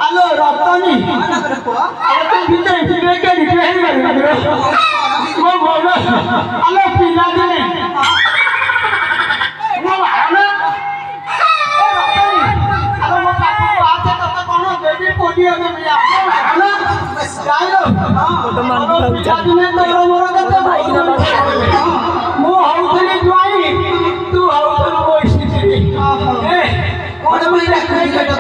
Halo, Rotoni. Aku bisa dikira dikira. Mau bodoh. Halo, pindah sini. Mau mana? Rotoni. Kalau mau kamu baca kata kono jadi podium ya. Halo. Jayo. Teman pindah sini tolong kata baik nama. Mau hautani juai. Tu hautani mau istri. Kau boleh kita kata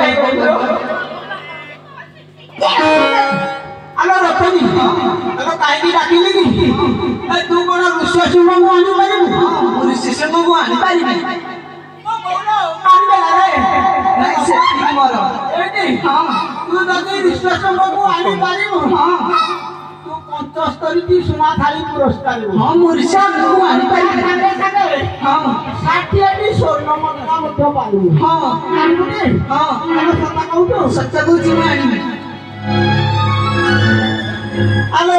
Halo Rotoni, kalau kayak lagi lagi, tu kalau rusia cuma mau anu bari, rusia cuma mau anu bari. Mau anu bari, naik sih moro. Ini, tu tadi rusia cuma mau anu bari, tu kontos tadi di sunat hari puruskar. Rusia mau anu bari. Sakti di sorno kamu coba lu. Anu deh. Kalau kata kau tu, satu cuma anu. Halo.